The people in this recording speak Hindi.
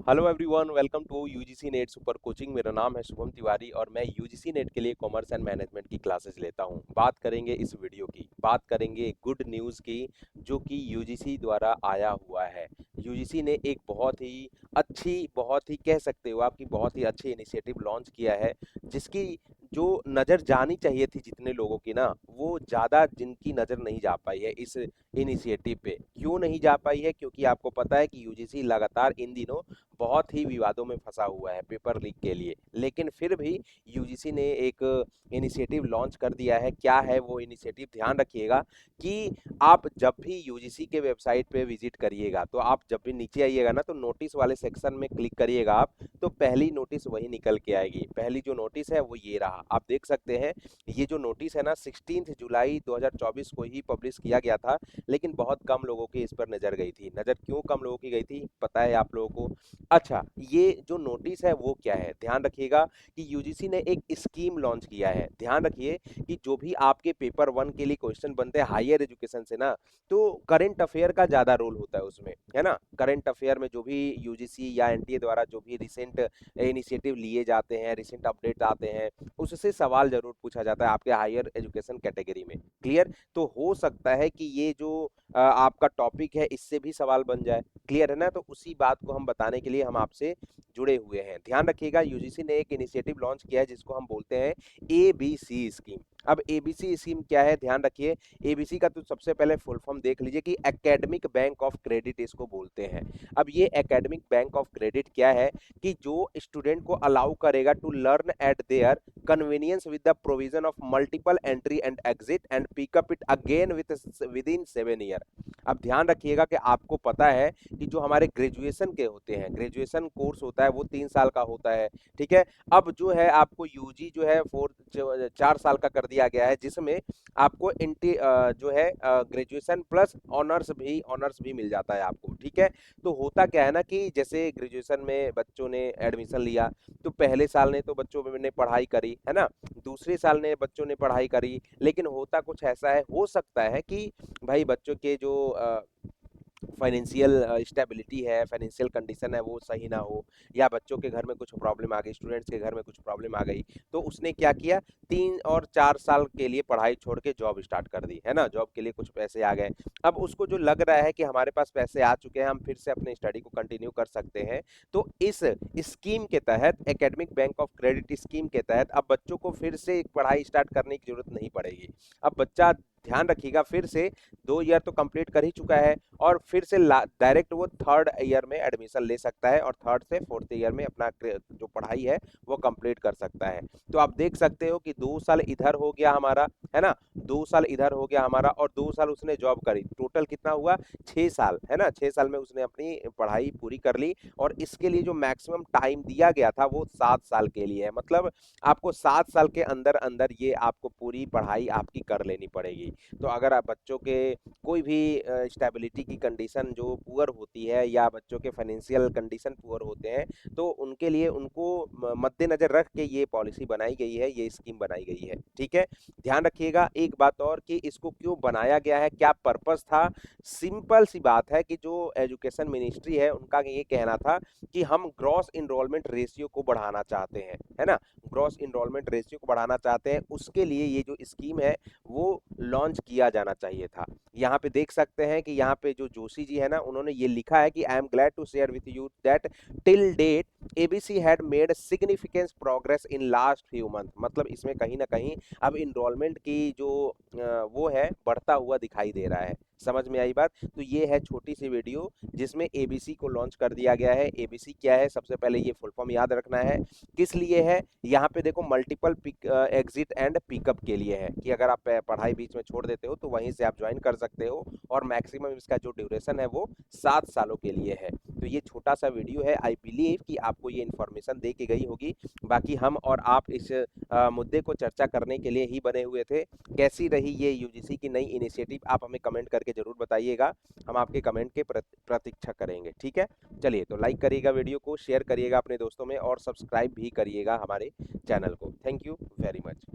Hello everyone, welcome to UGC NET super coaching. मेरा नाम है शुभम तिवारी और मैं यूजीसी नेट के लिए कॉमर्स एंड मैनेजमेंट की क्लासेस लेता हूं। बात करेंगे इस वीडियो की, बात करेंगे गुड न्यूज़ की, जो कि यूजीसी द्वारा आया हुआ है। यूजीसी ने एक बहुत ही अच्छी, बहुत ही कह सकते हो आपकी बहुत ही अच्छी इनिशिएटिव लॉन्च किया है, जिसकी जो नज़र जानी चाहिए थी जितने लोगों की ना, वो ज़्यादा जिनकी नज़र नहीं जा पाई है इस इनिशिएटिव पे। क्यों नहीं जा पाई है? क्योंकि आपको पता है कि यूजीसी लगातार इन दिनों बहुत ही विवादों में फंसा हुआ है पेपर लीक के लिए, लेकिन फिर भी यूजीसी ने एक इनिशिएटिव लॉन्च कर दिया है। क्या है वो इनिशिएटिव? ध्यान रखिएगा कि आप जब भी यूजीसी के वेबसाइट पे विजिट करिएगा, तो आप जब भी नीचे आइएगा ना, तो नोटिस वाले सेक्शन में क्लिक करिएगा आप, तो पहली नोटिस वही निकल के आएगी। पहली जो नोटिस है वो ये रहा, आप देख सकते हैं। ये जो नोटिस है ना, 16 जुलाई 2024 को ही पब्लिश किया गया था, लेकिन बहुत कम लोगों की इस पर नजर गई थी। नजर क्यों कम लोगों की गई थी पता है आप लोगों को? अच्छा, ये जो नोटिस है वो क्या है? ध्यान रखिएगा कि यूजीसी ने एक स्कीम लॉन्च किया है। ध्यान रखिए कि जो भी आपके पेपर वन के लिए क्वेश्चन बनते हैं हायर एजुकेशन से ना, तो करंट अफेयर का ज्यादा रोल होता है उसमें, है ना। करंट अफेयर में जो भी यूजीसी या एनटीए द्वारा जो भी रिसेंट इनिशिएटिव लिए जाते हैं, रिसेंट अपडेट आते हैं, उससे सवाल जरूर पूछा जाता है आपके हायर एजुकेशन कैटेगरी में। क्लियर? तो हो सकता है कि ये जो आपका टॉपिक है इससे भी सवाल बन जाए। क्लियर है ना? तो उसी बात को हम बताने के लिए हम आपसे जुड़े हुए हैं। ध्यान रखिएगा, यूजीसी ने एक इनिशिएटिव लॉन्च किया है जिसको हम बोलते हैं एबीसी स्कीम। अब एबीसी स्कीम क्या है? ध्यान रखिए, एबीसी का तो सबसे पहले फुल फॉर्म देख लीजिए कि एकेडमिक बैंक ऑफ क्रेडिट इसको बोलते हैं। अब ये एकेडमिक बैंक ऑफ क्रेडिट क्या है कि जो स्टूडेंट को अलाउ करेगा to learn at their convenience with the provision of multiple entry and exit and pick up it again within 7 year. अब ध्यान रखिएगा कि आपको पता है कि जो हमारे ग्रेजुएशन के होते हैं, ग्रेजुएशन कोर्स होता है वो 3 साल का होता है। ठीक है। अब जो है आपको यूजी जो है 4 साल का कर दिया गया है, जिसमें आपको जो है ग्रेजुएशन प्लस ऑनर्स भी मिल जाता है आपको। ठीक है। तो होता क्या है ना कि जैसे ग्रेजुएशन में बच्चों ने एडमिशन लिया, तो पहले साल ने तो बच्चों ने पढ़ाई करी, है ना। दूसरे साल ने बच्चों ने पढ़ाई करी, लेकिन होता कुछ ऐसा है, हो सकता है कि भाई बच्चों के जो फाइनेंशियल स्टेबिलिटी है, फाइनेंशियल कंडीशन है, वो सही ना हो, या बच्चों के घर में कुछ प्रॉब्लम आ गई, स्टूडेंट्स के घर में कुछ प्रॉब्लम आ गई, तो उसने क्या किया, 3 और 4 साल के लिए पढ़ाई छोड़ के जॉब स्टार्ट कर दी, है ना। जॉब के लिए कुछ पैसे आ गए। अब उसको जो लग रहा है कि हमारे पास पैसे आ चुके हैं, हम फिर से अपने स्टडी को कंटिन्यू कर सकते हैं, तो इस स्कीम के तहत, academic bank of credit scheme के तहत, अब बच्चों को फिर से पढ़ाई स्टार्ट करने की जरूरत नहीं पड़ेगी। अब बच्चा, ध्यान रखिएगा, फिर से 2 ईयर तो कंप्लीट कर ही चुका है, और फिर से डायरेक्ट वो थर्ड ईयर में एडमिशन ले सकता है, और थर्ड से फोर्थ ईयर में अपना जो पढ़ाई है वो कंप्लीट कर सकता है। तो आप देख सकते हो कि 2 साल इधर हो गया हमारा, है ना। 2 साल इधर हो गया हमारा, और 2 साल उसने जॉब करी, टोटल कितना हुआ? 6 साल, है ना। 6 साल में उसने अपनी पढ़ाई पूरी कर ली, और इसके लिए जो मैक्सिमम टाइम दिया गया था वो 7 साल के लिए है। मतलब आपको 7 साल के अंदर अंदर ये आपको पूरी पढ़ाई आपकी कर लेनी पड़ेगी। तो अगर आप बच्चों के कोई भी स्टेबिलिटी की कंडीशन जो पुअर होती है, या बच्चों के फाइनेंशियल कंडीशन पुअर होते हैं, तो उनके लिए, उनको मद्देनजर रख के ये पॉलिसी बनाई गई है, ये स्कीम बनाई गई है। ठीक है। ध्यान रखिएगा एक बात और, कि इसको क्यों बनाया गया है, क्या पर्पस था। सिंपल सी बात है कि जो एजुकेशन मिनिस्ट्री है उनका ये कहना था कि हम ग्रॉस इनरोलमेंट रेशियो को बढ़ाना चाहते हैं, है ना। ग्रॉस इनरोलमेंट रेशियो को बढ़ाना चाहते हैं, उसके लिए ये जो स्कीम है वो लॉन्च किया जाना चाहिए था। यहाँ पे देख सकते हैं कि यहाँ पे जो जोशी जी है ना, उन्होंने ये लिखा है कि I am glad to share with you that till date ABC had made significant progress in last few month. मतलब इसमें कहीं ना कहीं अब इनरोलमेंट की जो वो है, बढ़ता हुआ दिखाई दे रहा है। समझ में आई बात? तो ये है छोटी सी वीडियो जिसमें एबीसी को लॉन्च कर दिया गया है। एबीसी क्या है? सबसे पहले ये फुल फॉर्म याद रखना है, किस लिए है। यहाँ पे देखो, मल्टीपल एग्जिट एंड पिकअप के लिए है, कि अगर आप पढ़ाई बीच में छोड़ देते हो तो वहीं से आप ज्वाइन कर सकते हो, और मैक्सिमम इसका जो ड्यूरेशन है वो 7 सालों के लिए है। तो ये छोटा सा वीडियो है, आई बिलीव कि आपको ये इन्फॉर्मेशन दे के गई होगी। बाकी हम और आप इस मुद्दे को चर्चा करने के लिए ही बने हुए थे। कैसी रही ये यूजीसी की नई इनिशिएटिव, आप हमें कमेंट करके जरूर बताइएगा। हम आपके कमेंट के प्रतीक्षा करेंगे। ठीक है। चलिए, तो लाइक करिएगा वीडियो को, शेयर करिएगा अपने दोस्तों में, और सब्सक्राइब भी करिएगा हमारे चैनल को। Thank you very much.